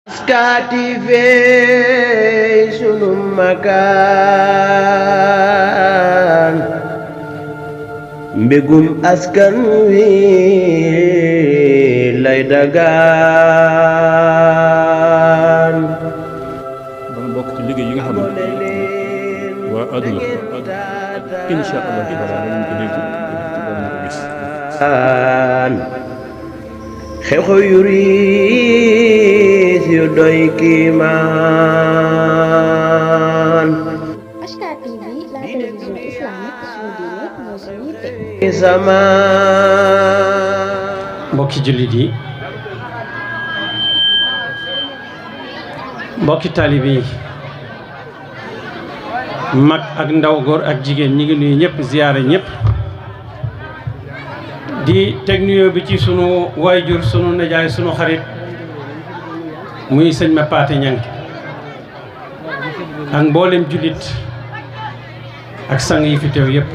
Skative sunu makaan mbégum askan wi lay dagaan dana bokk ci liggéey yi nga xam ne waa àdduna insha Allah taala dañu ko dégg dañu ko gis xew-xew yu riis yu doy kiimaan HK TV, la télévision islamique suñu diine mooy suñu yitte. mbokki jullit yi mbokki taalibe yi mag ak ndaw góor ak jigéen ñi ngi nuyu ñëpp ziyaare ñëpp di teg nuyoo bi ci sunu waayjur sunu nijaay sunu xarit muy sëñ ma Paate Ñang ak mboolem jullit ak sang yi fi teew yëpp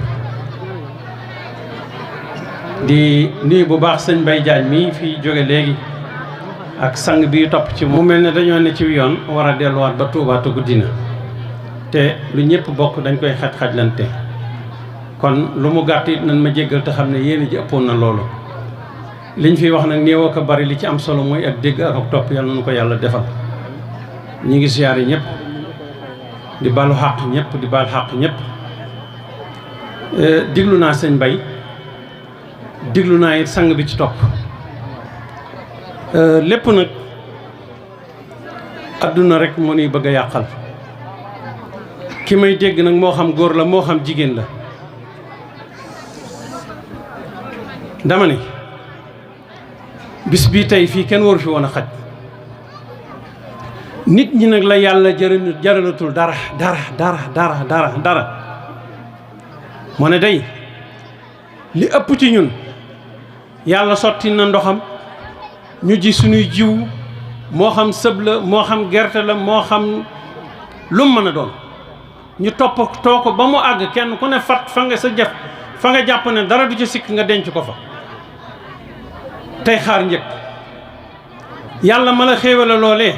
di nuyu bu baax sëñ Mbay Jaañ mi fi jóge léegi ak sang bi topp ci mu mel ne dañoo ne ci yoon war a delluwaat ba Tuubaa te guddi na te lu ñëpp bokk dañ koy xaj-xajlante kon lu mu gàtt it nañ ma jéggal te xam ne yéen ji ëppoon na loolu liñ fi wax nag néew ak a bari li ci am solo mooy ak dégg ak topp yàlla na ko yàlla defal ñi ngi siyaare ñëpp di balu xàq ñëpp di bal xàq ñëpp diglu naa sëñ Mbay diglu naa it sang bi ci topp lépp nag adduna rek moo nuy bëgg a yàqal ki may dégg nag moo xam góor la moo xam jigéen la dama ne bis bii tey fii kenn waru fi woon a xaj nit ñi nag la yàlla jaralatul dara moo ne day li ëpp ci ñun yàlla sotti na ndoxam ñu ji suñuy jiw moo xam sëb la moo xam gerte la moo xam lu mu mën a doon ñu toppatoo ko ba mu àgg kenn ku ne fat fa nga jàpp ne dara du ci sikk nga denc ko fa tey xaar njëkk yàlla ma la xéewale loolee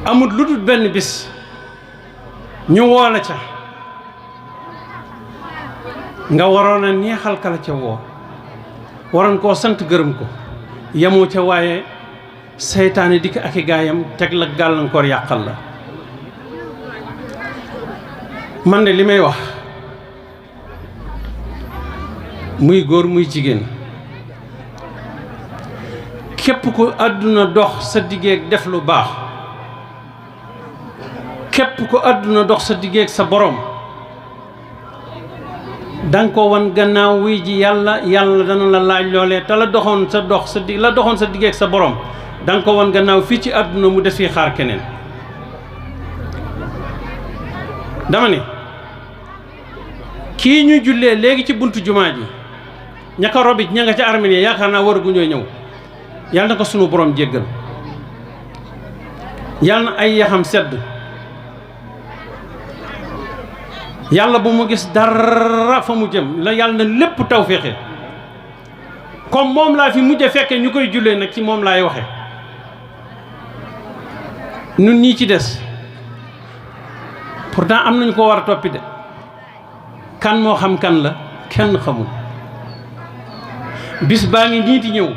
amul lu dul benn bis ñu woola ca nga waroon a neexal kala ca woo waroon koo sant gërëm ko yemoo ca waaye seytaane dikk ak i gaayam teg la gàllankoor yàqal la man de li may wax muy góor muy jigéen képp ko àdduna dox sa diggeek def lu baax képp ko àdduna dox sa diggeek sa borom danga ko wan gannaaw wuy ji yàlla dana la laaj loolee te la doxoon sa diggeek sa borom danga ko wan gannaaw fii ci àdduna mu des fi xaar keneen dama ne kii ñu jullee léegi ci buntu jumaa ji ña ko robit ña nga ca armée yaakaar naa war gu ñoo ñëw yàlla na ko sunu borom jéggal yàlla na ay yaxam sedd yàlla bu mu gis dara fa mu jëm la yàlla na lépp taw féexe comme moom laa fi mujj fekke ñu koy jullee nag ci moom laay waxe nun ñii ci des pourtant am nañu ko war a toppi de kan moo xam kan la kenn xamul bis baa ngi nii di ñëw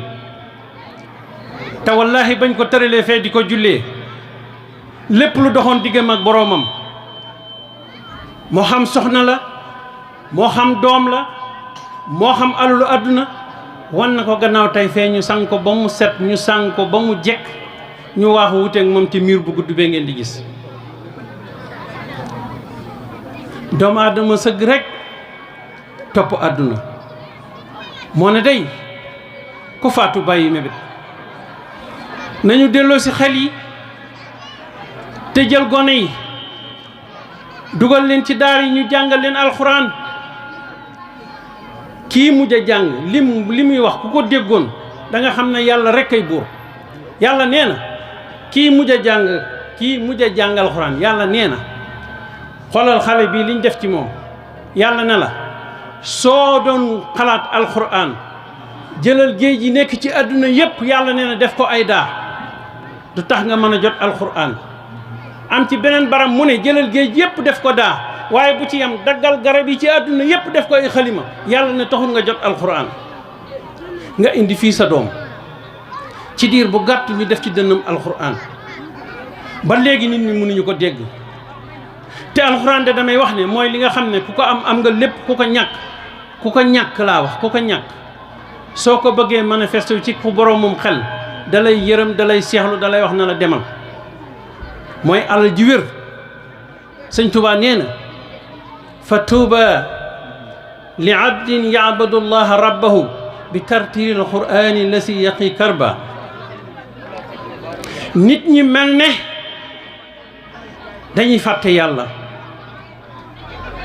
te wallaahi bañ ko tëralee fee di ko jullee lépp lu doxoon diggam ak boroomam moo xam soxna la moo xam doom la moo xam alalu àdduna wan na ko gannaaw tey fee ñu sang ko ba mu set ñu sang ko ba mu jekk ñu waaxu wuteek moom ci miir bu gudd bee ngeen di gis doomu aadama sëgg rek topp àdduna moo ne day ku faatu bàyyi mébét nañu delloo ci xel yi te jël gone yi dugal leen ci daar yi ñu jàngal leen alxuraan kii mujj a jàng li muy wax ku ko déggoon da nga xam ne yàlla rek ay buur yàlla nee na kii mujj a jàng alxuraan yàlla nee na xoolal xale bii liñ def ci moom yàlla ne la soo doon xalaat alxuraan jëlal géej yi nekk ci àdduna yépp yàlla nee na def ko ay daa du tax nga mën a jot alxuraan. am ci beneen baram mu ne jëlal géej yépp def ko daa waaye bu ci yam daggal garab yi ci àdduna yépp def ko ay xalima yàlla ne taxul nga jot alxuraan. nga indi fii sa doom ci diir bu gàtt ñu def ci dënnam alxuraan ba léegi nit ñi mënuñu ko dégg te alxuraan de damay wax ne mooy li nga xam ne ku ko am nga lépp ku ko ñàkk laa wax ku ko ñàkk soo ko bëggee manifesté ci ku boroomum xel dalay yërëm dalay seexlu dalay wax na la demal mooy alal ji wér. sëñ Tuubaa nee na fa tuuba li abdin yacbadu llaha rabbahu bi tartiil alqur'ani lasi yaqi karba. nit ñi mel ne dañuy fàtte yàlla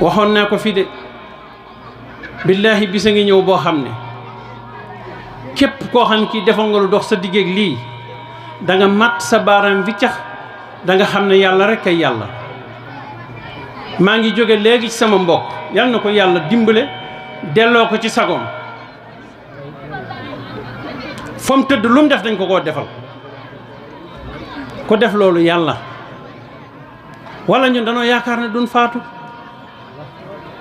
waxoon naa ko fi de billaahi bisa ngi ñëw boo xam ne képp koo xam ne kii defal nga lu dox sa diggeeg lii da nga mat sa baaraam wiccax da nga xam ne yàlla rek ay yàlla. maa ngi jóge léegi ci sama mbokk yal na ko yàlla dimbale delloo ko ci sagoom fa mu tëdd lu mu def dañ ko koo defal ko def loolu yàlla wala ñun danoo yaakaar ne duñ faatu.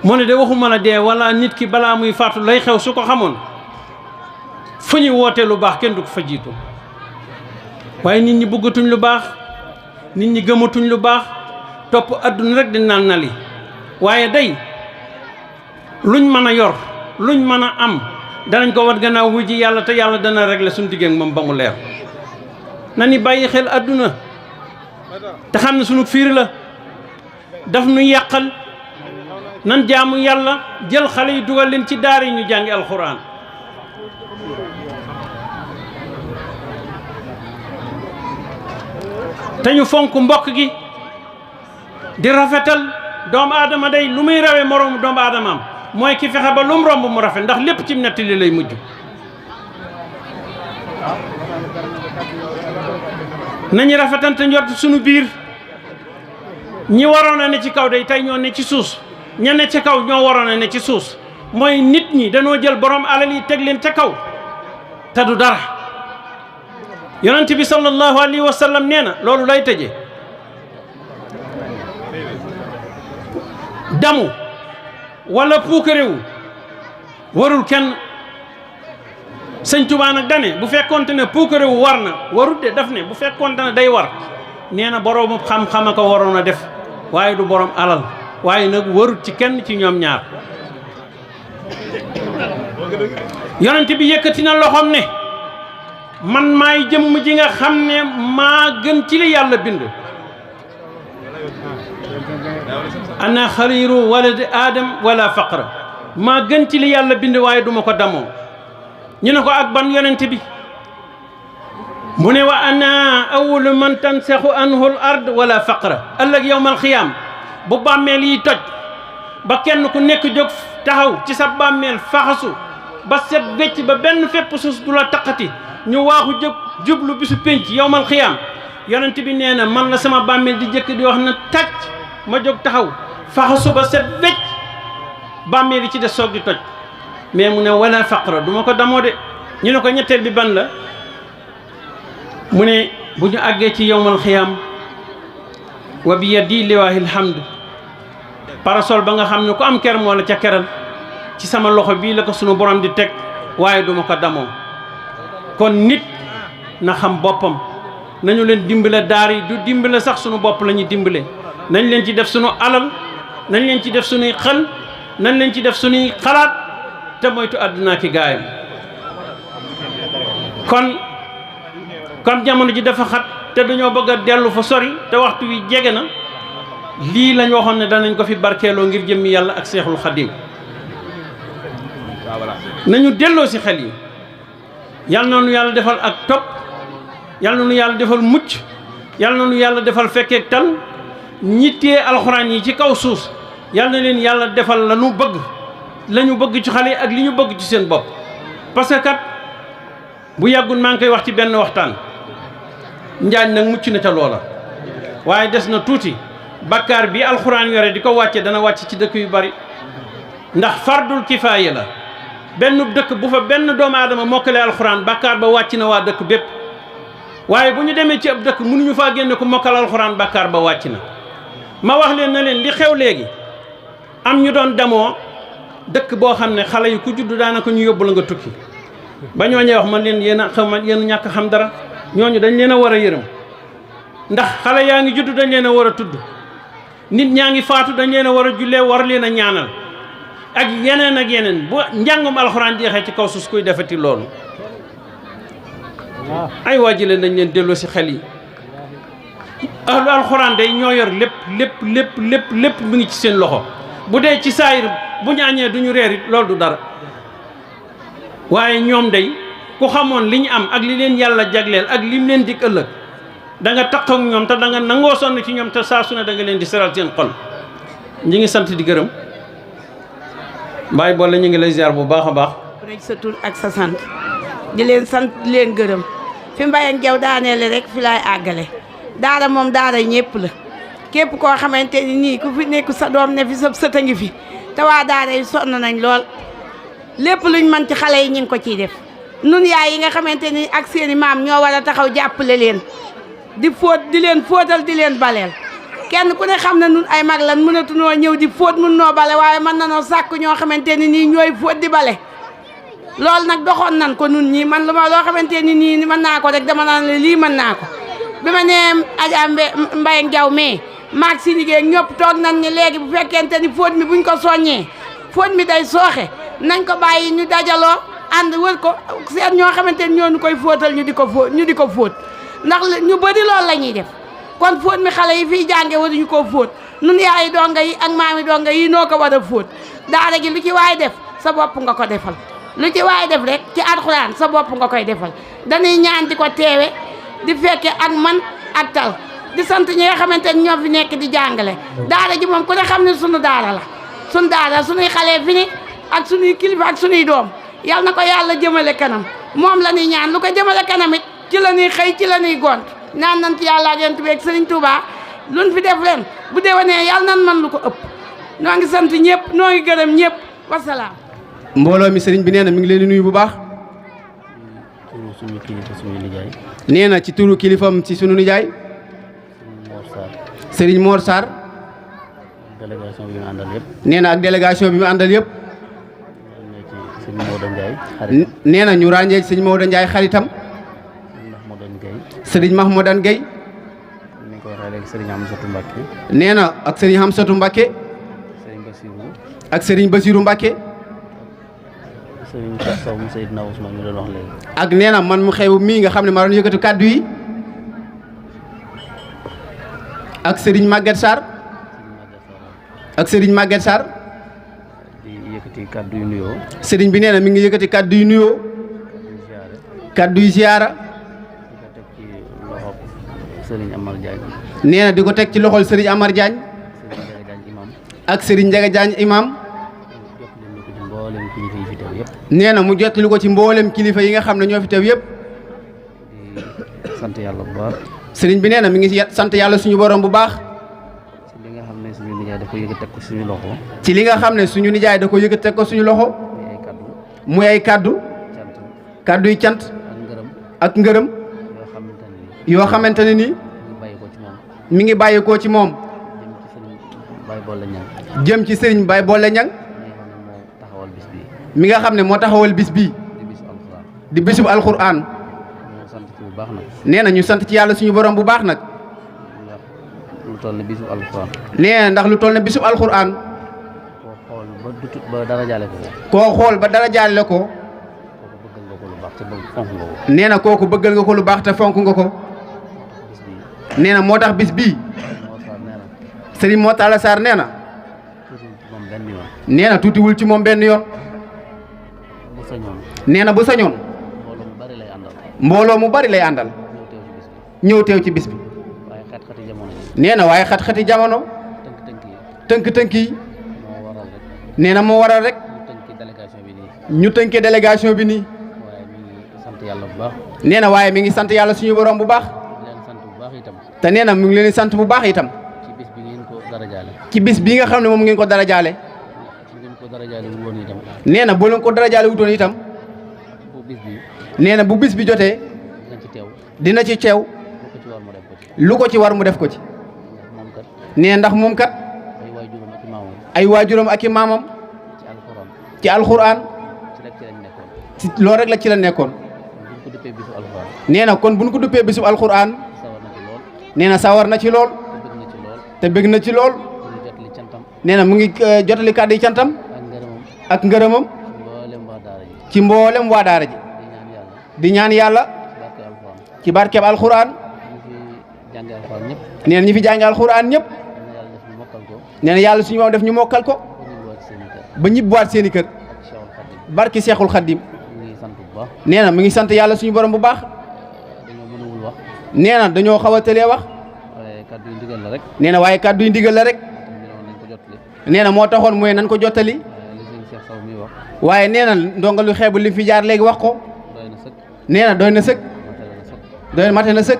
mu ne de waxuma la dee wala nit ki balaa muy faatu lay xew su ko xamoon fu ñuy wootee lu baax kenn du ko fa jiitu waaye nit ñi bëggatuñ lu baax nit ñi gëmatuñ lu baax topp adduna rek di naan nali waaye day luñ mën a yor luñ mën a am danañ ko wat gannaaw wujji yàlla te yàlla dana régler suñu digg ak moom ba mu leer. na ni bàyyi xel adduna te xam ne sunu fiir la daf nu yàqal. nan jaamu yàlla jël xale yi dugal leen ci daara yi ñu jàngi alxuraan. te ñu fonk mbokk gi di rafetal doomu aadama day lu muy rawee moroomu doomu aadamaam mooy ki fexe ba lu mu romb mu rafet ndax lépp ci nettali lay mujj. nañu rafetante njort sunu biir ñi waroon a ne ci kaw day tey ñoo ne ci suus. ña ne ca kaw ñoo waroon a ne ci suus mooy nit ñi dañoo jël borom alal yi teg leen ca kaw te du dara. yonent bi sallallahu alayhi wa sallam nee na loolu lay tëje damu wala puukarewu warul kenn. sëñ Tuubaa nag dane bu fekkoonte ne puukarewu war na warul de daf ne bu fekkoonte ne day war nee na boroomu xam-xam a ko waroon a def waaye du borom alal. waaye nag warut ci kenn ci ñoom ñaar. yonent bi yëkkati na loxoom ne man maay jëmm ji nga xam ne maa gën ci li yàlla bind. ana xariiru waladi aadam wala faqra maa gën ci li yàlla bind waaye duma ko damoo. ñu ne ko ak ban yonent bi mu ne wa ana awwalu man tansaxu anhu al ard wala faqra ëllëg yawmal xiyaam bu bàmmeel yi toj ba kenn ku nekk jóg taxaw ci sa bàmmeel faxasu ba set wecc ba benn fépp suus du la taqati ñu waaxu jóg jublu bisu pénc yowmal xiyaam yonent bi nee na man la sama bàmmeel di jëkk di wax na tàcc ma jóg taxaw faxasu ba set wecc bàmmeel yi ci des soog di toj mais mu ne wala faqra du ma ko damoo de. ñu ne ko ñetteel bi ban la mu ne bu ñu àggee ci yowmal xiyaam wa bi yadi liwaahil hamd parasol ba nga xam ne ku am ker moo la ca keral ci sama loxo bii la ko sunu borom di teg waaye duma ko damoo. kon nit na xam boppam nañu leen dimbale daar yi du dimbale sax sunu bopp la ñuy dimbale nañ leen ci def sunu alal nañ leen ci def sunuy xel nañ leen ci def sunuy xalaat te moytu àdduna ki gaayam. kon comme jamono ji dafa xat te dañoo bëgg a dellu fa sori te waxtu wi jege na lii lañ waxoon ne danañ ko fi barkeeloo ngir jëmmi yàlla ak seexul xadim nañu delloo si xel yi. yal na nu yàlla defal ak topp yal na nu yàlla defal mucc yal na nu yàlla defal fekkeek tal ñittee alxuraan yi ci kaw suus yal na leen yàlla defal la nu bëgg la ñu bëgg ci xale yi ak li ñu bëgg ci seen bopp. parce que kat bu yàggul maa ngi koy wax ci benn waxtaan njaañ nag mucc na ca loola waaye des na tuuti bakkaar bi alxuraan yore di ko wàcce dana wàcc ci dëkk yu bari ndax fardul kifaaya la. benn dëkk bu fa benn doomu aadama mokkale alxuraan bàkkaar ba wàcc na waa dëkk bépp waaye bu ñu demee ci ab dëkk mënuñu faa génne ku mokkal alxuraan bàkkaar ba wàcc na. ma wax leen na leen li xew léegi am ñu doon demoo dëkk boo xam ne xale yi ku juddu daanaka ñu yóbbu la nga tukki ba ñooñee wax man leen yéen a xam yéen ñàkk xam dara ñooñu dañ leen a war a yërëm ndax xale yaa ngi juddu dañ leen a war a tudd nit ñaa ngi faatu dañ leen a war a jullee war leen a ñaanal ak yeneen bu njàngum alxuraan jeexee ci kaw suuf kuy defati loolu ay waajile nañ leen delloo si xel yi ahlu alxuraan day ñoo yor lépp mu ngi ci seen loxo bu dee ci saayir bu ñu añee du ñu reer it loolu du dara waaye ñoom day ku xamoon li ñu am ak li leen yàlla jagleel ak lim leen dig ëllëg da nga takk ak ñoom te da nga nangoo sonn ci ñoom te saa su ne da nga leen di seral seen xol ñi ngi sant di gërëm Baye Bolle ñu ngi lay ziar bu baax a baax. rek sa tur ak sa sant di leen sant di leen gërëm fi Mbaye ak Jaw daaneele rek fi laay àggale daara moom daara ñëpp la képp koo xamante ni nii ku fi nekk sa doom ne fi sa sët a ngi fi te waa daara yi sonn nañ lool lépp luñ mën ci xale yi ñu ngi ko ciy def nun yaay yi nga xamante ni ak seeni maam ñoo war a taxaw jàppale leen di fóot di leen fóotal di leen baleel kenn ku ne xam ne nun ay mag lan mënatunoo ñëw di fóot mun noo bale waaye mën na noo sàkk ñoo xamante ni nii ñooy fóot di bale loolu nag doxoon nan ko nun ñii man loo xamante ni nii mën naa ko rek dama naan lii mën naa ko bi ma nee Adja Mbaye Jaw mais maag si liggéey ñëpp toog nañ ne léegi bu fekkente ni fóot mi buñ ko soññee fóot mi day sooxe nañ ko bàyyi ñu dajaloo ànd wër ko seet ñoo xamante ni ñoo ñu koy fóotal ñu di ko fóot ndax ñu bëri loolu la ñuy def kon fóot mi xale yi fiy jànge waruñu koo fóot nun yaayi donga yi ak maami donga yi noo ko war a fóot daara gi lu ci waay def sa bopp nga ko defal lu ci waay def rek ci alxuraan sa bopp nga koy defal dañuy ñaan di ko teewe di fekke ak man ak tal di sant ñi nga xamante ni ñoo fi nekk di jàngale daara ji moom ku ne xam ne sunu daara la sunu daara sunuy xale fi ni ak sunuy kilifa ak sunuy doom yal na ko yàlla jëmale kanam moom la ñuy ñaan lu ko jëmale kanam it ci la ñuy xëy ci la ñuy gont naan nan ci yàlla ak yonent bi ak Sëriñ Tuubaa luñ fi def leen bu déwénee yàlla nan man lu ko ëpp noo ngi sant ñëpp noo ngi gërëm ñëpp wasalaam. mbooloo mi sëriñ bi nee na mi ngi leen di nuyu bu baax. suñu kilifa suñu nijaay. nee na ci turu kilifam ci sunu nijaay. Sëriñ Mor Sarr. délégation bi mu àndal yëpp. nee na ak délégation bi mu àndal yëpp. sëñ Maodo Ndiaye xaritam. nee na ñu ràññee sëñ Maodo Ndiaye xaritam. sëriñ Mahmoudan Gueye. ni ko waxee léegi sëriñ Amsatou Mbacke. nee na ak sëriñ Amsatou Mbacke. sëriñ Bassirou. ak sëriñ Bassirou Mbacke. sëriñ Sow mu Seydina Ousmane ñu doon wax léegi. ak nee na man mu xew mii nga xam ne maa doon yëkkati kàddu yi. ak sëriñ Maguette Sarr. ak sëriñ Maguette Sarr. di yëkkati kàddu yu nuyoo. sëriñ bi nee na mi ngi yëkkati kàddu yu nuyoo. kàddu yu ziyaara. Sëriñ Amar Diagne. nee na di ko teg ci loxol Sëriñ Amar Diagne. ak Sëriñ Ndiaga Diagne imam. nee na mu jottali ko ci mboolem kilifa yi nga xam ne ñoo fi teew yëpp. di sant yàlla bu baax. sëriñ bi nee na mi ngi sant yàlla suñu borom bu baax. ci li nga xam ne suñu nijaay da ko yëkkati teg ko suñu loxo. ci li nga xam ne suñu nijaay da ko yëkkati teg ko suñu loxo. muy ay kaddu. kaddu yi cant. ak ngërëm. yoo xamante ne ni mi ngi bàyyeekoo ci moom. jëm ci sëriñ Baye Bolle Ñang mi nga xam ne moo taxawal bis bii. di bisub alxuraan. nee na ñu sant ci yàlla suñu borom bu baax nag. lu toll ne bisub alxuraan. nee na ndax lu toll ne bisub alxuraan. koo xool ba dara jaale ko. koo xool ba dara jaale ko. nee na kooku bëggal nga ko lu baax te fonk nga ko. nee na moo tax bis bii. Sëriñ Mor Talla Sarr nee na. nee na tuutiwul ci moom benn yoon. nee na bu sañoon. mbooloo mu bari lay àndal. ñëw teew ci bis bi. nee na waaye xat-xati jamono. tënk-tënk yi. nee na moo waral rek. ñu tënkee délégation bi nii. nee na waaye mi ngi sant yàlla suñu borom bu baax. te nee na mu ngi leen di sant bu baax itam. ci bis bi nga xam ne moom ngeen ko dara jaale. nee na boo leen ko dara jaale wutoon itam. nee na bu bis bi jotee. dina ci teew lu ko ci war mu def ko ci nee ndax moom kat ay waajuram ak i maamam ci alxuraan loolu rek la ci la nekkoon nee na kon buñ ko duppee bisub alxuraan nee na sawar na ci lool te bëgg na ci lool nee na mu ngi jotali kàddu yi cantam ak ngërëmam ci mboolem waa daara ji di ñaan yàlla ci barkeb alxuraan nee na ñi fi jànge alxuraan ñëpp nee na yàlla suñu moom def ñu mokkal ko ba ñibbiwaat seeni kër barki Seexul Xaddim nee na mu ngi sant yàlla suñu borom bu baax nee na dañoo xaw a tëlee wax nee na waaye kàddu yi ndigal la rek nee na moo taxoon mooy nan ko jottali waaye nee na ndonga lu xeebu li fi jaar léegi wax ko nee na doy na sëkk doy mate na sëkk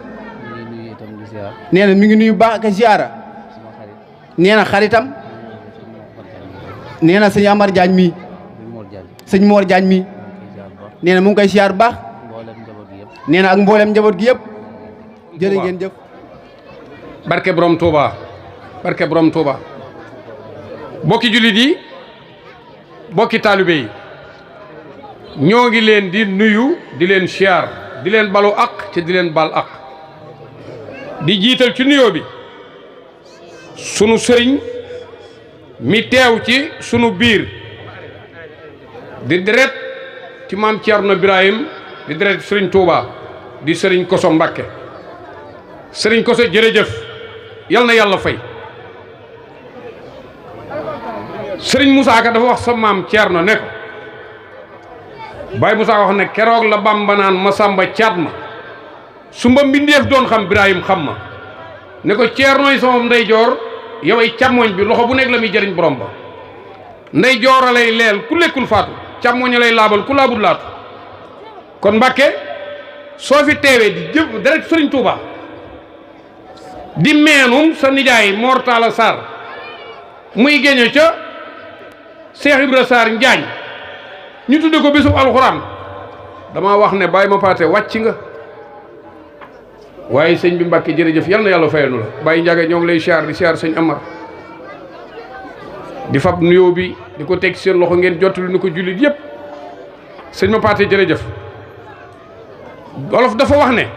nee na mi ngi nuyu baax ak ziyaara nee na xaritam nee na sëñ Amar Diagne mii sëñ Mor Diagne mii nee na mu ngi koy ziyaar baax nee na ak mboolem njaboot gi yëpp jërë ngeen jëf. barke borom Touba barke borom Touba bokki jullit yi bokki taalibe yi ñoo ngi leen di nuyu di leen siyaar di leen balu ak te di leen bal ak di jiital ci nuyoo bi sunu sëriñ mi teew ci sunu biir di deret ci maam Thierno Birahim di deret sëriñ Touba di sëriñ Koso Mbakke sëriñ Koso jërëjëf yal na yàlla fay sëriñ Moussa Ka dafa wax sa maam Thierno ne ko Baye Moussa wax ne keroog la Bamba naan ma sàmba caat ma su mba mbindeef doon xam Birahim xam ma ne ko Thiernoy sama ndeyjoor yow ay càmmoñ bi loxo bu nekk la muy jëriñ borom ba ndeyjoor a lay leel ku lekkul faatu càmmoñ a lay laabal ku laabul laatu kon Mbàkke soo fi teewee di jëf deret sëriñ Touba di meenum sa nijaay Mor Talla Sarr muy géño ca Cheikh Ibra Sarr Njaañ ñu tudde ko bisub alxuraan dama wax ne bàyyi ma paate wàcc nga waaye sëñ bi Mbàkke jërëjëf yal na yàlla fayanu la bàyyi njage ñoo ngi lay siyaar di siyaar sëñ Amar di fab nuyoo bi di ko teg seen loxo ngeen jottali ni ko jullit yëpp sëñ ma paate jërëjëf wolof dafa wax ne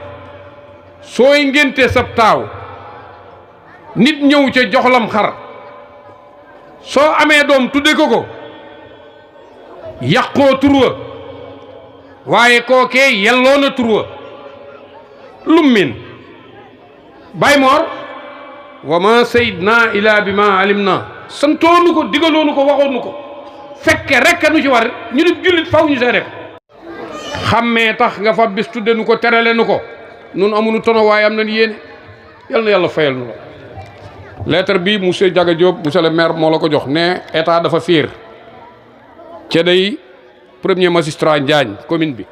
sooy ngénte sab taaw nit ñëw ca joxlam xar soo amee doom tudde ko yàqoo turwa waaye kookee yelloo na turwa lummin Baay Moor wa ma sayyidna ila bi ma alim na santoonu ko digaloonu ko waxoonu ko fekke rek nu ci war ñu di jullit faw ñu seede ko xàmmee tax nga fa bis tudde nu ko terale nu ko nun amuñu tono waaye am nañ yéene yal na yàlla fayal nu la lettre bi monsieur Diaga Diop monsieur le maire moo la ko jox ne état dafa fiir ca day premier magistrat Njaañ commune bi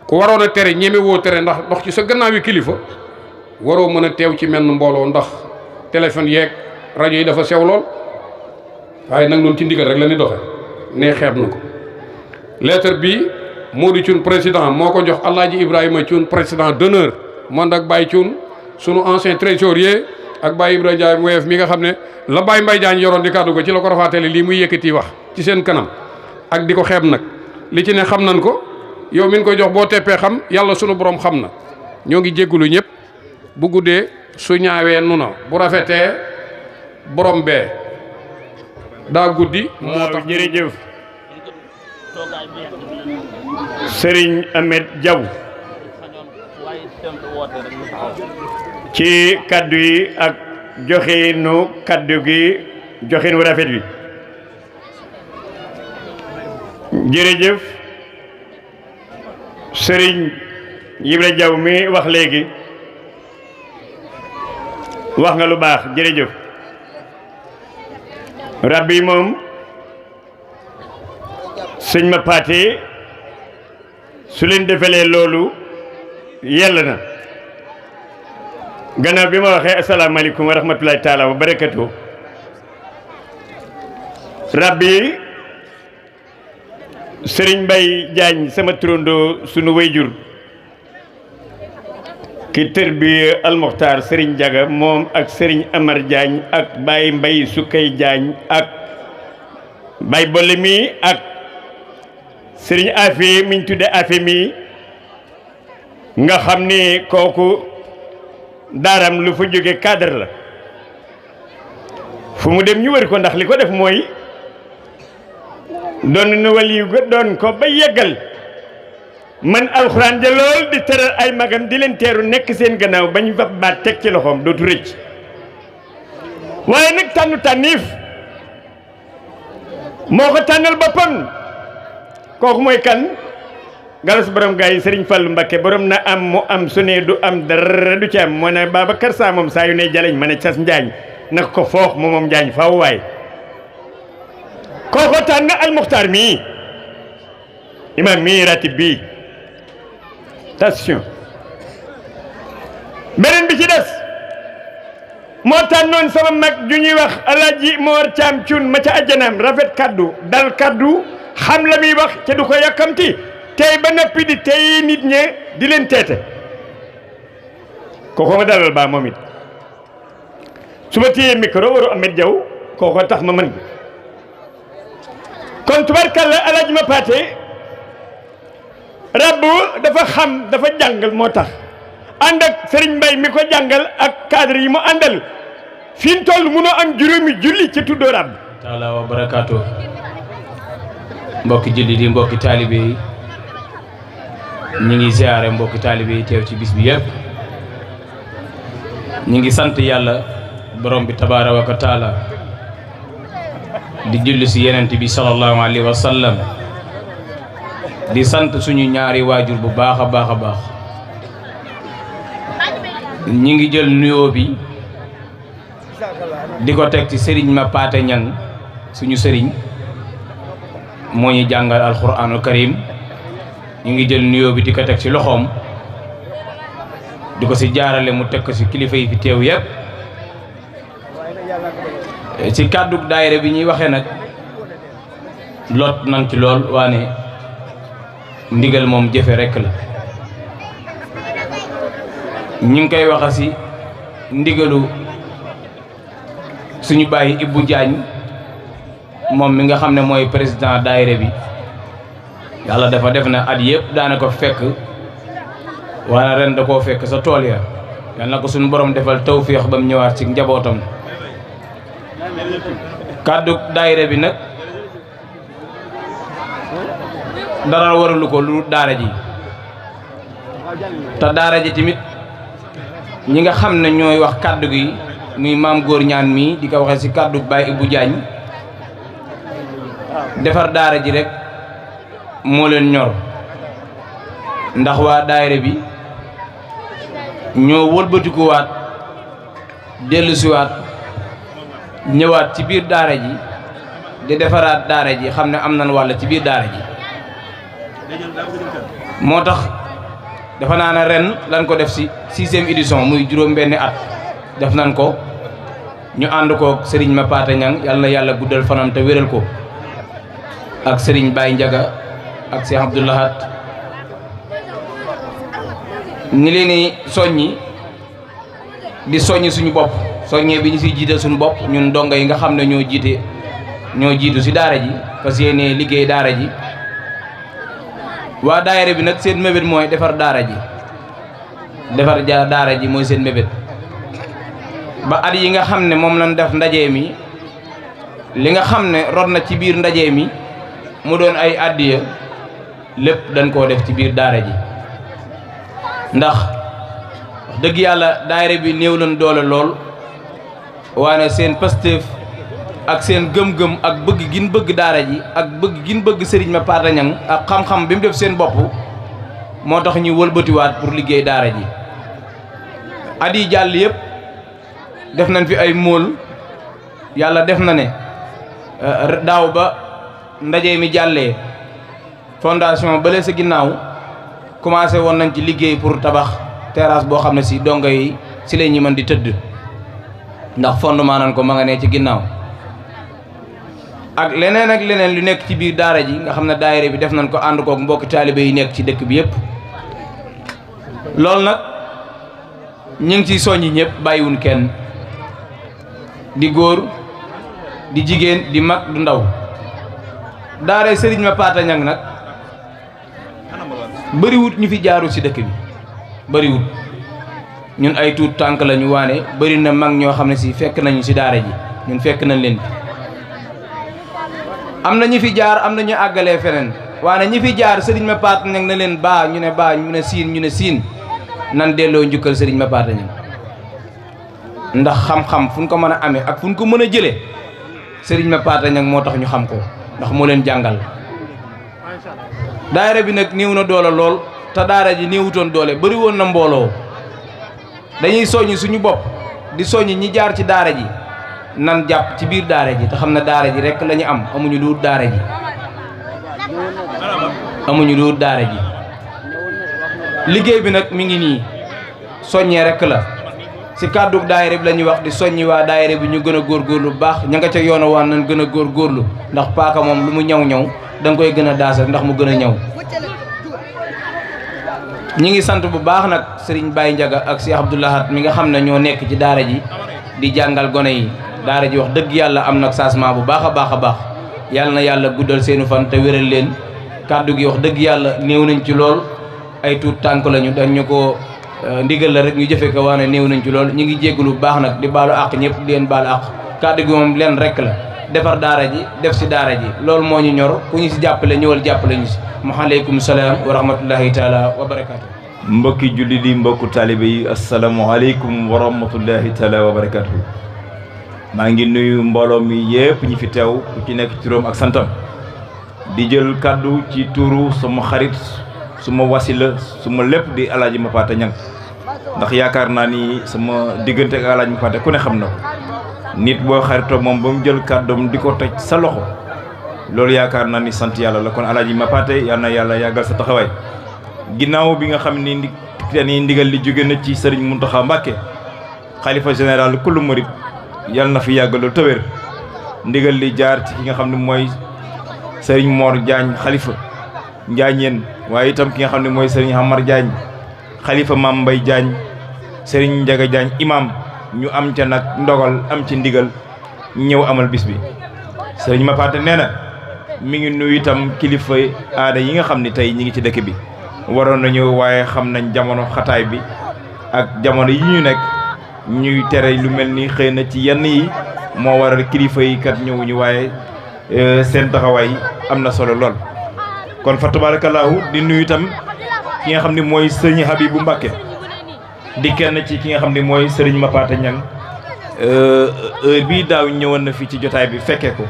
ku waroon a tere ñeme woo tere ndax dox ci sa gannaaw yi kilifa waroo mën a teew ci menn mbooloo ndax téléphone yeeg rajo yi dafa sew lool waaye nag noonu ci ndigal rek la ni doxe ne xeeb na ko lettre bi Modou Thioune président moo ko jox Alaaji Ibrahima Thioune président d'honneur man ak Baye Thioune sunu ancien trésorier ak Baye Ibrahima Ndiaye weef mi nga xam ne la Baye Mbaye Diagne yoroon di kàddu ko ci la ko rafaatale lii muy yëkkati wax ci seen kanam ak di ko xeeb nag li ci ne xam nañ ko yow min koy jox boo teppee xam yàlla sunu borom xam na ñoo ngi jéggulu ñëpp bu guddee su ñaawee nu na bu rafetee borom bee daa guddi moo tax jërëjëf Serigne Ahmed Diaw ci kaddu yi ak joxinu kaddu gi joxin wu rafet wi jërëjëf Serigne Ibra Diaw mi wax léegi wax nga lu baax jërëjëf rabbi moom sëñ ma paate su leen defalee loolu yell na gannaaw bi ma waxee asalaamaaleykum wa rahmatulahi taala wa barakatu rabbi sëriñ Mbay Jaañ sama turandoo sunu wayjur ki tërbiya Al Muxtaar Serigne Jaga moom ak Serigne Amar Diagne ak Baye Mbay Sukkay Diagne ak Baye Bolle mi ak Serigne Afi miñ tudde Afi mi nga xam ni kooku daaram lu fa jóge cadre la fu mu dem ñu wër ko ndax li ko def mooy doon na waliyu ga doon ko ba yeggal man alxuraan ja lool di tëral ay magam di leen teeru nekk seen gannaaw bañ fa baat teg ci loxoom dootu rëcc waaye nag tànniif moo ko tànnal boppam kooku mooy kan galas borom gaa yi Serigne Fallou Mbakke borom na am mu am su ne du am dara du ci am moo ne Babacar Sa moom saa yu ne jaleñ ma ne cas njaañ nag ko foox moom njaañ faaw waay kooko tànn Al Muxtaar mii imam mii ratib bii attention beneen bi ci des moo tànnoon sama mag ju ñuy wax Alaaji Moor Caam Cuun ma ca ajjanaam rafet kaddu dal kaddu xam la muy wax te du ko yàkkamti tey ba noppi di tey nit ñe di leen teete kooko ma dalal baa moom it su ma téyee micro waru Amet Jaw kooko tax ma mën kon tubarkalla Alaaji ma paate rabbu dafa xam dafa jàngal moo tax ànd ak Serigne Mbay mi ko jàngal ak cadre yi mu àndal fi mu toll munoo am juróomi julli ci tuddoo rabb taala wa barakaatu mbokki julli di mbokki taalibe yi ñi ngi ziare mbokki taalibe yi teew ci bis bi yëpp ñi ngi sant yàlla borom bi tabaaraka wa taala di julli si yenent bi sallallahu alayhi wa sallam di sant suñu ñaari waajur bu baax a baax a baax ñi ngi jël nuyoo bi di ko teg ci Serigne ma paate ñang suñu Serigne moo ñu jàngal alquranul karim ñi ngi jël nuyoo bi di ko teg ci loxoom di ko si jaarale mu teg ko si kilifa yi fi teew yépp ci kàddu daayira bi ñuy waxee nag lot nañ ci lool waane ndigal moom jëfe rekk la ñu ngi koy waxa si ndigalu suñu bàyyi Ibou Diagne moom mi nga xam ne mooy président daayira bi yàlla dafa def na at yëpp daana ko fekk wala ren da koo fekk sa tool ya yàlla na ko suñu borom defal tawféex ba mu ñëwaat ci njabootam kàddu daayira bi nag dara waralu ko lu daara ji te daara ji tamit ñi nga xam ne ñooy wax kàddu gi muy maam góor ñaan mii di ko waxee ci kàddu Baye Ibou Diagne defar daara ji rek moo leen ñor ndax waa daayira bi ñoo wëlbatikuwaat dellusiwaat ñëwaat ci biir daara ji di defaraat daara ji xam ne am nañ wàll ci biir daara ji moo tax dafa naa ne ren lan ko def ci 6e édition muy juróom benni at def nañ ko ñu ànd ko Serigne ma paate ñang yàlla na yàlla guddal fanam te wéral ko ak Serigne Baye Ndiaga ak Cheikh Abdoulahat ñi leen di soññi di soññi suñu bopp soññee bi ñu siy jiital suñu bopp ñun dongo yi nga xam ne ñoo jiitu ci daara ji parce que ne liggéey daara ji waa daayira bi nag seen mébét mooy defar daara ji daara ji mooy seen mébét ba at yi nga xam ne moom lañ def ndaje mi li nga xam ne rot na ci biir ndaje mi mu doon ay addiya lépp dañ koo def ci biir daara ji ndax wax dëgg yàlla daayira bi néew lañ doole lool waane seen Pastef ak seen gëm-gëm ak bëgg gin bëgg daara ji ak bëgg gin bëgg Serigne ma paate ñang ak xam-xam bi mu def seen bopp moo tax ñu wëlbatiwaat pour liggéey daara ji at yi jàll yëpp def nañ fi ay móol yàlla def na ne daaw ba ndaje mi jàllee fondation bële sa ginnaaw commencé woon nañ ci liggéey pour tabax terrasse boo xam ne si dongo yi si la ñi mën di tëdd ndax fondement nañ ko ma nga ne ci ginnaaw ak leneen lu nekk ci biir daara ji nga xam ne daayira bi def nañ ko ànd kook mbokki taalibe yi nekk ci dëkk bi yëpp loolu nag ñu ngi ciy soññi ñëpp bàyyiwun kenn di góor di jigéen di mag du ndaw daara sëriñ ma paata ñang nag bëriwut ñu fi jaaru ci dëkk bi bëriwut ñun ay tuut tànk lañu waane bëri na mag ñoo xam ne si fekk nañu ci daara ji ñun fekk nañ leen am na ñi fi jaar am na ñu àggalee feneen waane ñi fi jaar sëriñ ma paata ñang na leen baa ñu ne baa ñu ne siin ñu ne siin nan delloo njukkal sëriñ ma paata ñang ndax xam-xam fu ñu ko mën a amee ak fu ñu ko mën a jëlee sëriñ ma paata ñang moo tax ñu xam ko ndax moo leen jàngal daara bi nag néew na doole lool te daara ji néewutoon doole bëri woon na mbooloo dañuy soññ suñu bopp di soññ ñi jaar ci daara ji nan jàpp ci biir daara ji te xam ne daara ji rekk la ñu am amuñu lu daara ji amuñu lu daara ji liggéey bi nag mi ngi nii soññee rekk la ci kàddu daayira bi la ñuy wax di soññi waa daayira bi ñu gën a góorgóorlu bu baax ña nga ca yoon waan nañ gën a góorgóorlu ndax paaka moom lu mu ñaw-ñaw da nga koy gën a daasal ndax mu gën a ñaw ñi ngi sant bu baax nag Serigne Baye Ndiaga ak Cheikh Abdoulahat mi nga xam ne ñoo nekk ci daara ji di jàngal gone yi daara ji wax dëgg yàlla am nag changement bu baax a baax a baax yàlla na yàlla guddal seenu fan te wéral leen kàddu gi wax dëgg yàlla néew nañ ci lool ay tuut tànk lañu dañ ñu ko ndigal la rek ñu jëfe ko waane néew nañ ci lool ñu ngi jéggulu bu baax nag di baalu àq ñëpp di leen baalu àq kàddu gi moom leen rek la defar daara ji def si daara ji loolu moo ñu ñor ku ñu si jàppale ñëwal jàppale ñu si maaleykum salaam wa rahmatullahi taala wa barakaatu. mbokki julli di mbokku taalibe yi asalaamaaleykum wa rahmatullahi taala wa barakaatu. maa ngi nuyu mbooloo mi yépp ñi fi teew ku ci nekk turam ak santam di jël kàddu ci tuuru sama xarit suma wasila suma lépp di alaaji Mapata Ñang ndax yaakaar naa ni sama diggante ak alaaji Mapata ku ne xam na ko nit boo xaritoo moom ba mu jël kàddoom di ko toj sa loxo loolu yaakaar naa ni sant yàlla la kon alaaji Mapata yal na yàlla yàggal sa taxawaay ginnaaw bi nga xam ni ndigal li jóge na ci sëriñ Muntaxa Mbàkke xalifa général kullu murid yal na fi yàggaloo tëwér ndigal li jaar ci ki nga xam ne mooy sëriñ Mor Diagne xalifa Njaañeen waaye itam ki nga xam ne mooy sëriñ Hamar Diagne xalifa Mam Mbay Diagne sëriñ Njaga Diagne imam ñu am ca nag ndogal am ci ndigal ñëw amal bis bi sëriñ Mapata nee na mi ngi nuyu itam kilifa aada yi nga xam ne tey ñi ngi ci dëkk bi waroon nañu waaye xam nañ jamono xataay bi ak jamono yi ñu nekk ñuy tere lu mel ni xëy na ci yenn yi moo waral kilifa yi kat ñëwuñu waaye seen taxawaay am na solo lool kon fa tabarakallahu di nuyu itam ki nga xam ne mooy sëriñ Habibu Mbàkke di kenn ci ki nga xam ne mooy sëriñ Mapata Ñang heure bii daaw ñëwoon na fii ci jotaay bi fekkee ko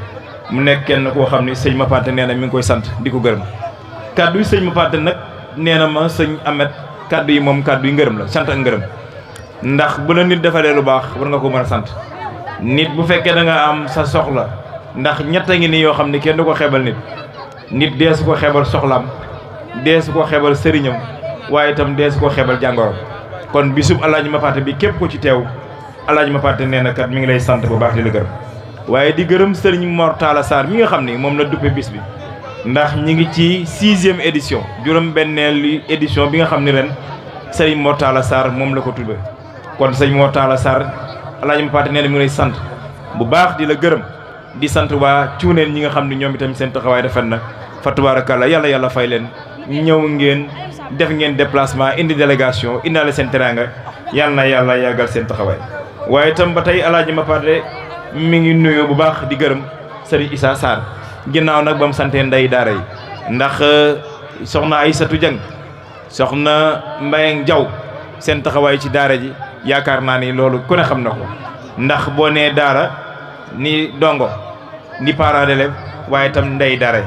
mu nekk kenn koo xam ne sëñ Mapata nee na mi ngi koy sant di ko gërëm kàddu yi sëñ Mapata nag nee na ma sëñ Amet kàddu yi moom kàddu yi ngërëm la sant ak ngërëm ndax bu la nit defalee lu baax war nga ko mën a sant nit bu fekkee da nga am sa soxla ndax ñett a ngi ni yoo xam ne kenn du ko xeebal nit dee su ko xeebal soxlaam dee su ko xeebal sëriñam waaye itam dee su ko xeebal jàngoro kon bisub alaaji Mapata bi képp ko ci teew alaaji Mapata nee na kat mi ngi lay sant bu baax di la gërëm waaye di gërëm sëriñ Mor Talla Sarr mi nga xam ni moom la duppe bis bi ndax ñi ngi ci 6e édition juróom-benneelu édition bi nga xam ni ren sëriñ Mor Talla Sarr moom la ko tudde kon sëriñ Mor Talla Sarr alaaji Mapata nee na mi ngi lay sant bu baax di la gërëm di sant waa cuuneen ñi nga xam ne ñoom itam seen taxawaay rafet na fa tabaarakalla yàlla fay leen ñëw ngeen def ngeen déplacement indi délégation indaale seen teraanga yal na yàlla yàggal seen taxawaay waaye itam ba tey alaaji Mapata mi ngi nuyu bu baax di gërëm sëriñ Issa Sarr ginnaaw nag ba mu santee nday daara yi ndax soxna Aysatu Jang soxna Mbayang Jaw seen taxawaay ci daara ji yaakaar naa ni loolu ku ne xam na ko ndax boo nee daara ni dongo ni parent d'élève waaye itam ndey daara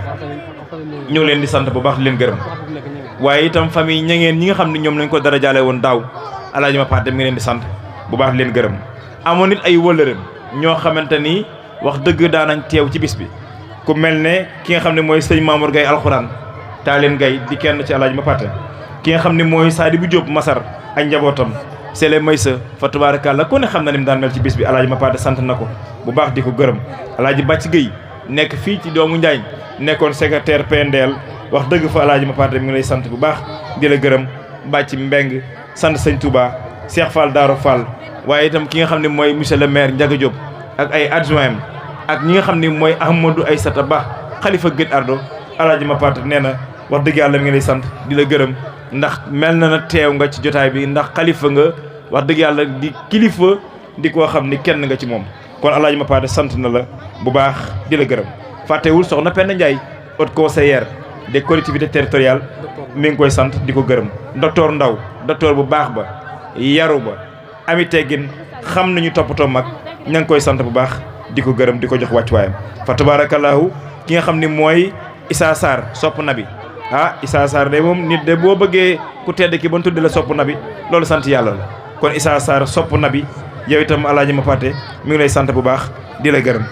ñëw leen di sant bu baax di leen gërëm waaye itam famille ñangeen ñi nga xam ne ñoom lañ ko dara jaale woon daaw alaaji Mapata mi ngi leen di sant bu baax di leen gërëm amoon nit ay wëllëreem ñoo xamante ni wax dëgg daanañ teew ci bis bi ku mel ne ki nga xam ne mooy sëñ Mamour Gaye alxuraan Taaleen Gaye di kenn ci alaaji Mapata ki nga xam ne mooy Sadibou Diop Masar ak njabootam Sele Maysa fa tabaarakalla ku ne xam na ni mu daan mel ci bis bi alaaji Mapata sant na ko bu baax di ko gërëm alaaji Bàcc Gueye nekk fii ci doomu Njaañ nekkoon secrétaire PNDL wax dëgg fa alaaji Mapata mi ngi lay sant bu baax di la gërëm Bàcc Mbeng sant sëñ Touba Cheikh Fall Darou Fall waaye itam ki nga xam ne mooy monsieur le maire Ndiaga Diop ak ay adjoint ak ñi nga xam ne mooy Ahmadou Aïssata Ba xalifa Guet Ardo alaaji ma paate nee na wax dëgg yàlla mi ngi lay sant di la gërëm ndax mel na teew nga ci jotaay bi ndax xalifa nga wax dëgg yàlla di kilifa di koo xam ni kenn nga ci moom kon alaaji ma paate sant na la bu baax di la gërëm fàttewul soxna Penda Ndiaye haute conseillère des collectivités territoriales mi ngi koy sant di ko gërëm docteur Ndaw docteur bu baax ba yaru ba ami teggin xam nañu toppatoo mag ña ngi koy sant bu baax di ko gërëm di ko jox wàccuwaayam fa tabarakallahu ki nga xam ni mooy Issa Sarr sopp nabi Issa Sarr de moom nit de boo bëggee ku tedd ki ba ñu tudde la sopp nabi loolu sant yàlla la kon Issa Sarr sopp nabi yow itam alaaji ma paate mi ngi lay sant bu baax di la gërëm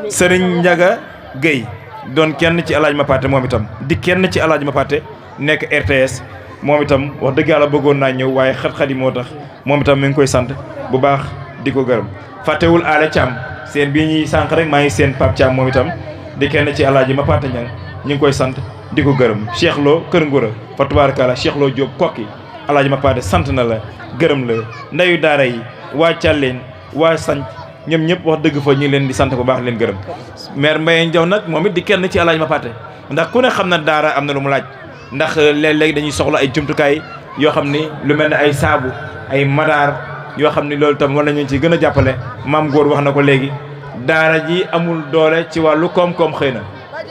Serigne Ndiaga Gueye doon kenn ci alaaji ma paate moom itam di kenn ci alaaji ma paate nekk RTS moom itam wax dëgg yàlla bëggoon naa ñëw waaye xat-xat yi moo tax moom itam mi ngi koy sant bu baax di ko gërëm fàttewul Aale Thiam seen bii ñuy sànq rek maa ngi seen Pape Thiam moom itam di kenn ci alaaji ma paate ñang ñu ngi koy sant di ko gërëm Cheikh Lo Kër Ngura fa tabaarakalla Cheikh Lo Diop kokki alaaji ma paate sant na la gërëm la ndeyu daara yi waa Thialène waa Sanc ñoom ñëpp wax dëgg fa ñu ngi leen di sant bu baax leen gërëm maire Mbaye Ndiaw nag moom it di kenn ci alaaji ma paate ndax ku ne xam na daara am na lu mu laaj ndax léeg-léeg dañuy soxla ay jumtukaay yoo xam ni lu mel ne ay saabu ay madaar yoo xam ni loolu tam war nañu ci gën a jàppale maam góor wax na ko léegi daara ji amul doole ci wàllu koom-koom xëy na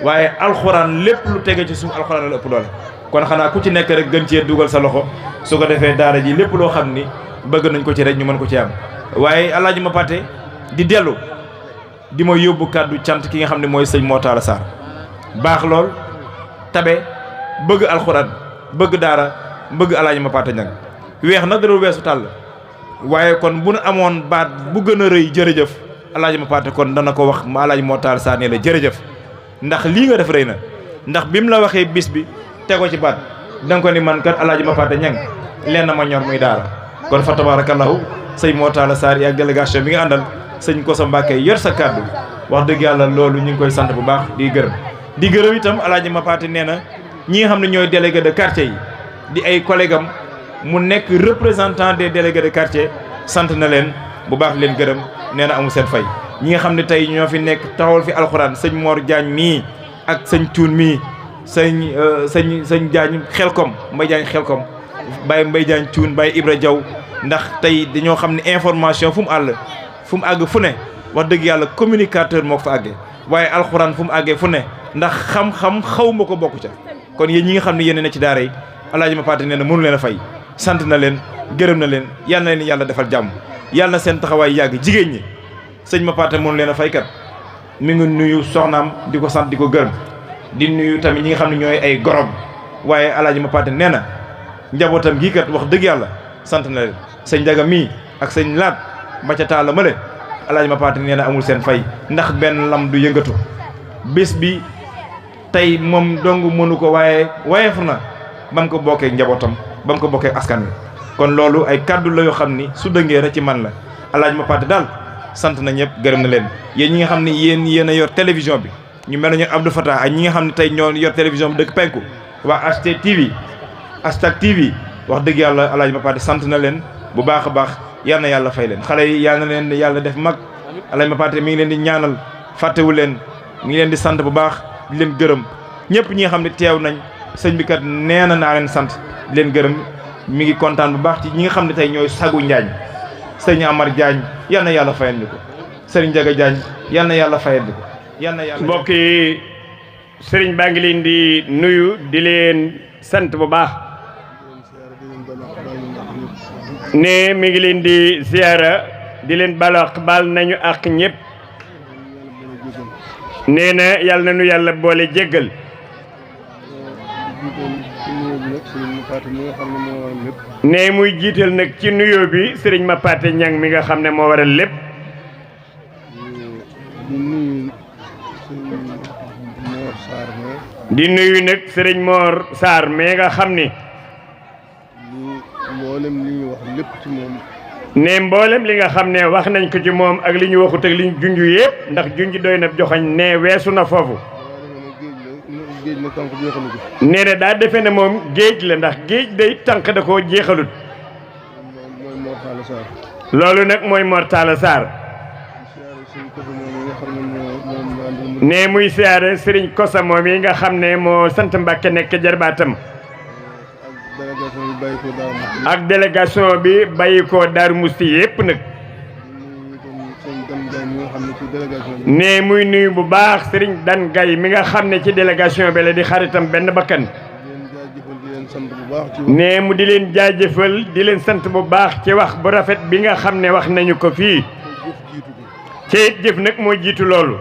waaye alxuraan lépp lu tege ci suuf alxuraan la ëpp doole kon xanaa ku ci nekk rek gën cee dugal sa loxo su ko defee daara ji lépp loo xam ni bëgg nañ ko ci rek ñu mën ko ci am waaye alaaji ma paate di dellu di ma yóbbu kàddu cant ki nga xam ne mooy sëñ Mortala Sarr baax lool tabe bëgg alxuraan bëgg daara bëgg alaaji ma paate ñang weex nag darul weesu tàll waaye kon bu nu amoon baat bu gën a rëy jërëjëf alaaji ma paate kon dana ko wax ma alaaji Mortala Sarr ne la jërëjëf ndax lii nga def rëy na ndax bi mu la waxee bis bi tego ci baat danga ko ni man kat alaaji ma paate ñang leen na ma ñor muy daara kon fa tabarakallahu sëñ Mortala Sarr ak délégation bi nga àndal sëñ Koso Mbàkke yor sa kàddu wax dëgg yàlla loolu ñu ngi koy sant bu baax di gërëm itam alaaji ma paate nee na ñi nga xam ne ñooy délégué de quartier yi di ay collègue am mu nekk représentant des délégués de quartier sant na leen bu baax leen gërëm nee na amul seen fay ñi nga xam ne tey ñoo fi nekk taxawal fi alxuraan sëñ Mor Diagne mii ak sëñ Cuun mii sëñ Diagne xelkom Mbay Diagne xelkom Baye Mbay Diagne Cuun Baye Ibra Diaw ndax tey dañoo xam ne information fu mu àgg fu ne wax dëgg yàlla communicateur moo ko fa àggee waaye alxuraan fu mu àggee fu ne ndax xam-xam xaw ma ko bokk ca kon yéen ñi nga xam ne yéen ne ci daara yi alaaji ma paate nee na mënu leen a fay sant na leen gërëm na leen yal na leen yàlla defal jàmm yàlla na seen taxawaay yàgg jigéen ñi sëñ ma paate mënu leen a fay kat mi ngi nuyu soxnaam di ko sant di ko gërëm di nuyu tamit ñi nga xam ne ñooy ay gorom waaye alaaji ma paate nee na njabootam gii kat wax dëgg yàlla sant na leen sëñ Njaga mii ak sëñ Laat ba ca taala ma leen alaaji ma paate nee na amul seen fay ndax benn lam du yëngatu bés bi tey moom dong mënu ko waaye wayeef na ba mu ko bokkee njabootam ba mu ko bokkee askan wi kon loolu ay kàddu la yoo xam ni su dëngee rek ci man la alaaji ma paate daal sant na ñëpp gërëm na leen yéen ñi nga xam ne yéen a yor télévision bi ñu mel ne ñu Abdou Fatah ak ñi nga xam ne tey ñoo yor télévision bi dëkk penku waa HT TV Hashtag TV wax dëgg yàlla alaaji ma paate sant na leen bu baax a baax yal na yàlla fay leen xale yi yal na leen yàlla def mag alaaji ma paate mi ngi leen di ñaanal fàttewu leen mi ngi leen di sant bu baax di leen gërëm ñëpp ñi nga xam ne teew nañ sëñ bi kat nee na naa leen sant di leen gërëm mi ngi kontaan bu baax ci ñi nga xam ne tey ñooy sagu Njaañ sëñ Amar Diagne yal na yàlla fayal ñu ko sëriñ Njaga Diagne yal na yàlla fayal ñu ko yal na yàlla. mbokk yi sëriñ baa ngi leen di nuyu di leen sant bu baax ne mi ngi leen di ziyaara di leen balaax baal nañu ak ñëpp nee na yàlla na nu yàlla boole jéggal ne muy jiital nag ci nuyoo bi sëriñ ma paate ñang mi nga xam ne moo waral lépp di nuyu nag sëriñ Mor Sarr mais nga xam ni mboolem li ñu wax lépp ci moom ne mboolem li nga xam ne wax nañ ko ci moom ak li ñu waxut ak li ñu junj yëpp ndax junj doy na joxañ ne weesu na foofu nee na daa defe ne moom géej la ndax géej day tànk da koo jeexalut loolu nag mooy Mor Talla Sarr ne muy siyaare Serigne Kosa moom yi nga xam ne moo sant Mbàkke nekk jarbaatam ak délégation bi bàyyi ko Daaru Musti yépp nag ne muy nuyu bu baax Serigne Dan Gaye mi nga xam ne ci délégation bi la di xaritam benn bakkan ne mu di leen jaajëfal di leen sant bu baax ci wax bu rafet bi nga xam ne wax nañu ko fii ci jëf nag moo jiitu loolu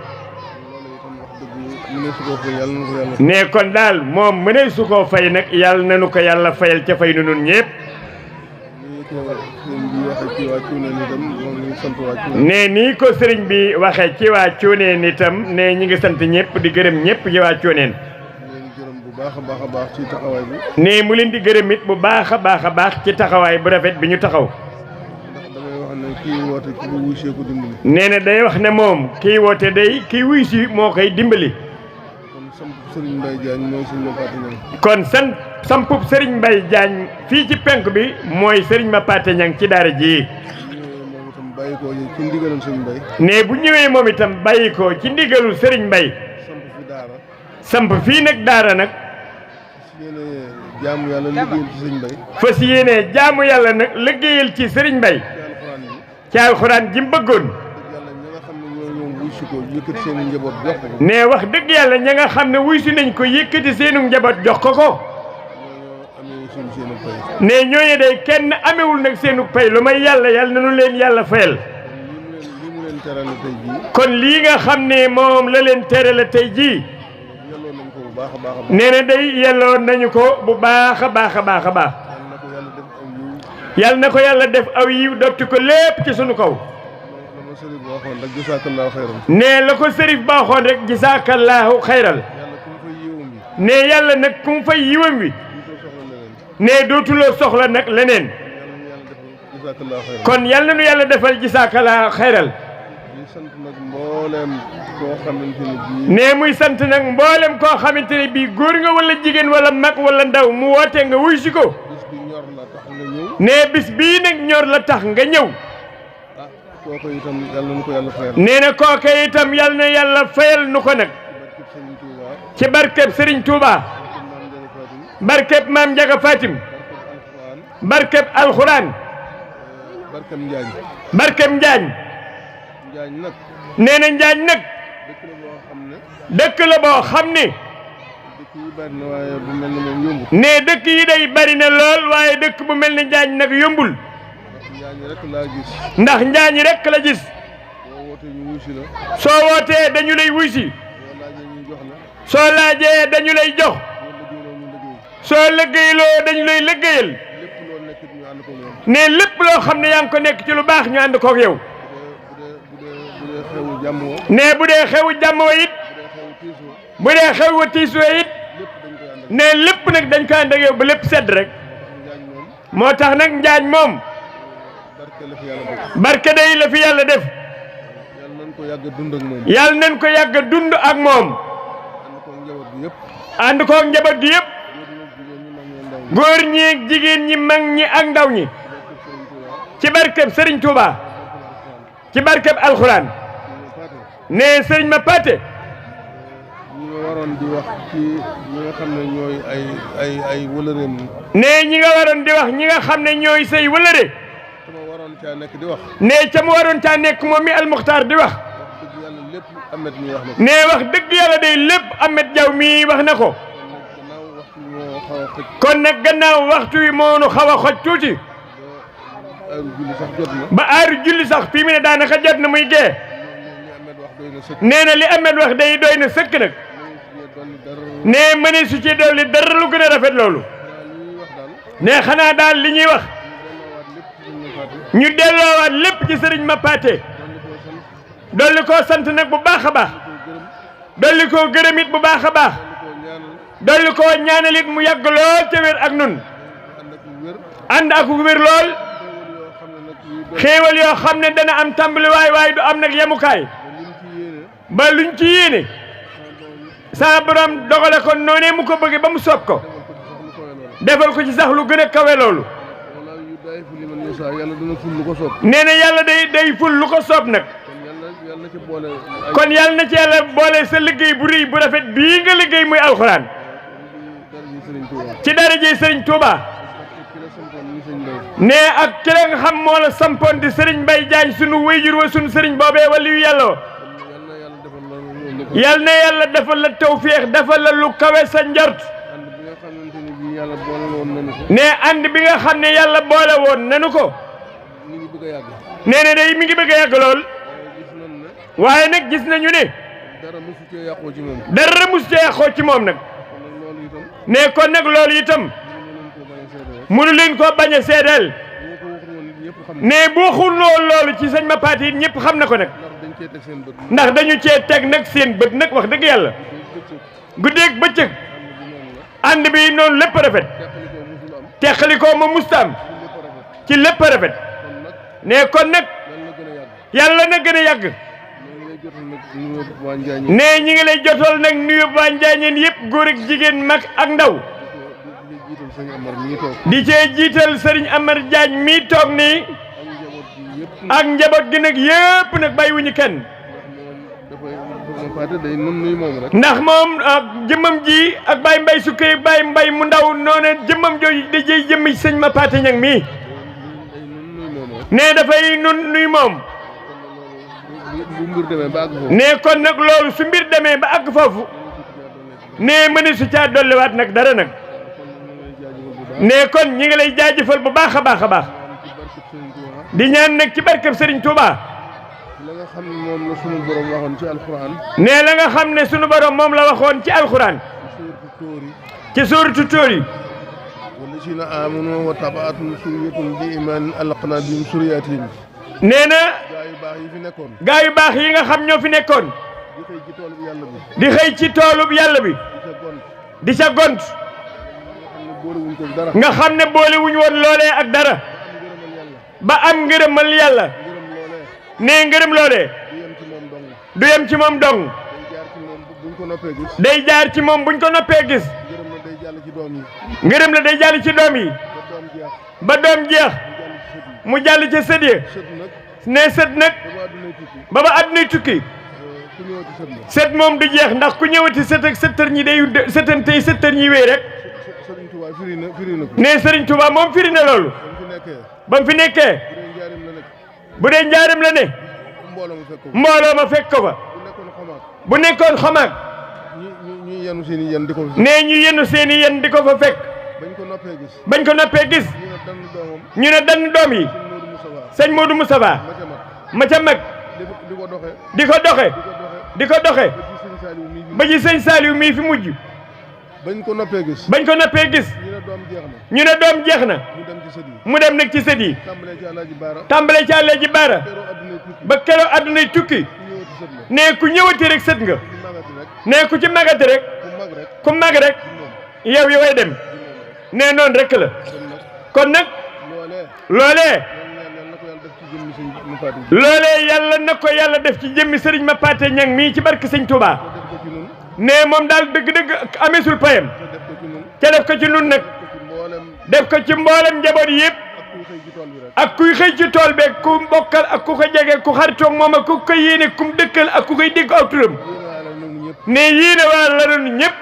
ne kon daal moom mënee su koo fay nag yàlla nanu ko yàlla fayal ca fay nu nun ñépp ne nii ko sëriñ bi waxee ci waa Cuuneen itam ne ñi ngi sant ñëpp di gërëm ñëpp ci waa Cuuneen ne mu leen di gërëm it bu baax a baax ci taxawaay bu rafet bi ñu taxaw nee na day wax ne moom kii woote day kii wuy si moo koy dimbali kon sampub Serigne Mbaye Diagne fii ci penk bi mooy Serigne Mapaté Niang ci daara ji ne bu ñëwee moom itam bàyyi ko ci ndigalul Serigne Mbaye samp fii nag daara nag fas yéene jaamu yàlla nag liggéeyal ci Serigne Mbaye ci alxuraan ji mu bëggoon ne wax dëgg yàlla ña nga xam ne wuy si nañ ko yëkkati seenu njaboot jox ko ne ñooñu day kenn amewul nag seenu pay lu may yàlla nanu leen yàlla fayal kon lii nga xam ne moom la leen terale tey jii nee na day yelloo nañu ko bu baax a baax yàlla na ko yàlla def aw yiw dotti ko lépp ci sunu kaw ne la ko sërif baaxoon rek gisaakallaahu xayral ne yàlla nag ku mu fay yiwam wi ne dootuloo soxla nag leneen kon yàlla nu yàlla defal gisaakallaahu xayral ne muy sant nag mboolem koo xamante ne bii góor nga wala jigéen wala mag wala ndaw mu woote nga wuy si ko ne bis bii nag ñor la tax nga ñëw nee na kooke itam yal na yàlla fayal nu ko nag ci barkeb Serigne Touba barkeb Maam Njaga Fatim barkeb alxuraan barkeb Njaañ nee na Njaañ nag dëkk la boo xam ne ne dëkk yi day bari na lool waaye dëkk bu mel ni Njaañ nag yombul ndax Njaañ rek la gis soo wootee dañu lay wuy si soo laajee dañu lay jox soo liggéeyloo dañu lay liggéeyal ne lépp loo xam ne yaa ngi ko nekk ci lu baax ñu ànd kook yow ne bu dee xewu jàmm wa it bu dee xewu tiis wa it ne lépp nag dañ ko ànd ak yow ba lépp sedd rek moo tax nag Njaañ moom barke day la fi yàlla def yàlla nañ ko yàgg a dund ak moom ànd koog njaboot gi yëpp góor ñi ak jigéen ñi mag ñi ak ndaw ñi ci barkeb Serigne Touba ci barkeb alxuraan ne Serigne Mapaté waroon di wax ci ñi nga xam ne ñooy ay wëlëreem ne ñi nga waroon di wax ñi nga xam ne ñooy say wëlëre ne ca mu waroon caa nekk moom mi almuxtaar di wax ne wax dëgg yàlla day lépp Ahmed Diaw mi wax na ko kon nag gannaaw waxtu wi moo nu xaw a xoj tuuti ba aaru julli sax fii mu ne daanaka jot na muy gee nee na li Ahmed wax day doy na sëkk nag ne mëne su ci dolli dara lu gën a rafet loolu ne xanaa daal li ñuy wax ñu delloowaat lépp ci Serigne Mapaté dolli koo sant nag bu baax a baax dolli koo gërëm it bu baax a baax dolli koo ñaanal it mu yàgg lool ca wér ak nun ànd ak wér lool xéewal yoo xam ne dana am tàmbali waaye du am nag yemukaay ba luñ ci yéene sa borom dogale ko noonee mu ko bëgge ba mu soob ko defal ko ci sax lu gën a kawe loolu nee na yàlla day ful lu ko soob nag. kon yàlla na ci yàlla boole sa liggéey bu rëy bu rafet bii nga liggéey muy alxuraan. ci darajey Sëriñ Touba. nee ak ki la nga xam moo la sampoon di Serigne Mbaye Diagne sunu wéyjur wa sunu Serigne boobee wala yu yàlla wa. yal na yàlla defal la tawféex defal la lu kawe sa njort. nee ànd bi nga xam ne yàlla boole woon nanu ko. nee na day mi ngi bëgg a yàgg lool. waaye nag gis nañu ne. dara musu cee yàqoo ci moom nag. nee kon nag loolu itam. mënu leen ko bañ a seedeel. nee bu waxul loolu ci sëñ ma paati it ñëpp xam na ko nag. ndax dañu cee teg nag seen bët nag wax dëgg yàlla. guddeeg bëccëg. ànd bi noonu lépp rafet. teqalikoo ma mustaam ci lépp rafet. nee kon nag. yàlla na gën a yàgg. nee ñi ngi lay jotal nag nuyu waa Njaañeen yëpp góor ak jigéen mag ak ndaw. di cee jiital Serigne Amar Diagne mii toog nii. ak njaboot gi nag yëpp nag bàyyiwuñu kenn. ndax moom jëmmam ji ak Baye Mbaye Sukkay Baye Mbaye mu ndaw noonu jëmmam jooju dajey jëmmi sëñ ma paate ñang mii. nee dafay nuy moom. nee kon nag loolu su mbir demee ba àgg foofu. nee mëne su caa dolliwaat nag dara nag. nee kon ñi ngi lay jaajëfal bu baax a baax a baax. di ñaan nag ci barkeb Serigne Touba. la nga xam ne moom la sunu borom waxoon ci alxuraan. nee la nga xam ne sunu borom moom la waxoon ci alxuraan. ci suuratu Tóor yi. wallazina aamanu wa tabaatuhum zurriyyatuhum bi imaanin alhaqnaa bihim zurriyyatahum. nee na. gaa yu baax yi fi nekkoon. gaa yu baax yi nga xam ñoo fi nekkoon. di xëy ci toolub yàlla bi. di xëy ci toolub yàlla bi. di ca gont. nga xam ne boole wuñ woon loolee ak dara. ba am ngërëmal yàlla. nee ngërëm loolee. du yem ci moom dong. day jaar ci moom buñ ko noppee gis. ngërëm la day jàll ci doom yi. ba doom jeex. mu jàll ci sët yi. nee sët nag. ba ba àddunay tukki. sët moom du jeex ndax ku ñëwati sët ak sëtër ñi day sëtantey sëtër ñi wéy rek. nee Serigne Touba moom firi na loolu. ba mu fi nekkee. bu dee njaaram la ne. mbooloo ma fekk ko fa. bu nekkoon xamaak. nee ñu yenu seen i yen di ko fa fekk. bañ ko noppee gis. ñu ne dann doom yi. sëñ Modou Moustapha. ma ca mag. di ko doxe. di ko doxe. ba ci sëñ Saliou mii fi mujj. bañ ko noppee gis. bañ ko noppee gis. ñu ne doom jeex na. mu dem nag ci sët yi. tàmbalee ci Alaaji Baara. ba keroog addunay tukki. nee ku ñëwati rek sët nga. nee ku ci magati rek. ku mag rek. yow yoway dem. nee noonu rek la. kon nag. loolee. loolee yàlla na ko yàlla def ci jëmmi sëriñ ma paate ñang mii ci barke sëñ Touba. nee moom daal dëgg-dëgg amesul payam. ca def ko ci nun nag. def ko ci mboolem njaboot yëpp. ak kuy xëy ci tool beeg ku bokkal ak ku ko jege ku xaritoog moom ak ku ko yéene kum dëkkal ak ku koy dégg aw turam. nee yéene waa la noonu ñëpp.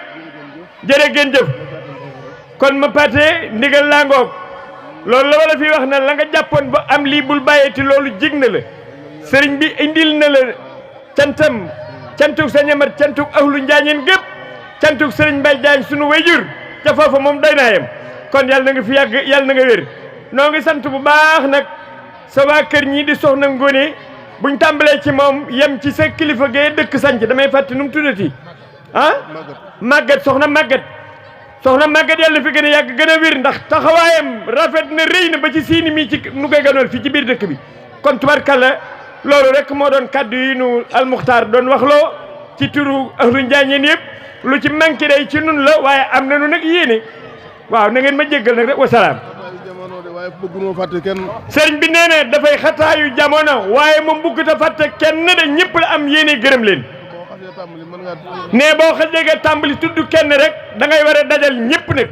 jërë ngeen jëf. kon ma paate ndigal laa ngoog. loolu la wala fi wax na la nga jàppoon ba am lii bul bàyyeeti loolu jig na la. sëriñ bi indil na la cantam. cantuk sa ñamar cantuk ahlu Njaañeen gépp. cantuk sëriñ Mbaye Diagne sunu wayjur ca foofa moom doy naa yem. kon yàlla na nga fi yàgg yàlla na nga wér. noo ngi sant bu baax nag sa waa kër ñii di soxna Ngone buñ tàmbalee ci moom yem ci sa kilifa gee dëkk sanc damay fàtte nu mu tuddati ah màggat soxna màggat yàlla fi gën a yàgg gën a wér ndax taxawaayam rafet na rëy na ba ci siini mi ci nu koy ganoon fii ci biir dëkk bi kon tubarkalla loolu rek moo doon kaddu yi nu almuxtaar doon waxloo ci turu ahlu Njaañeen yëpp lu ci manqué day ci nun la waaye am na nu nag yéene waaw na ngeen ma jéggal nag rek wasalaam. sëriñ bi nee na dafay xataayu jamono waaye moom bëggut a fàtte kenn de ñëpp la am yéene gërëm leen. nee boo xasee nga tàmbali tudd kenn rek da ngay war a dajal ñëpp nag.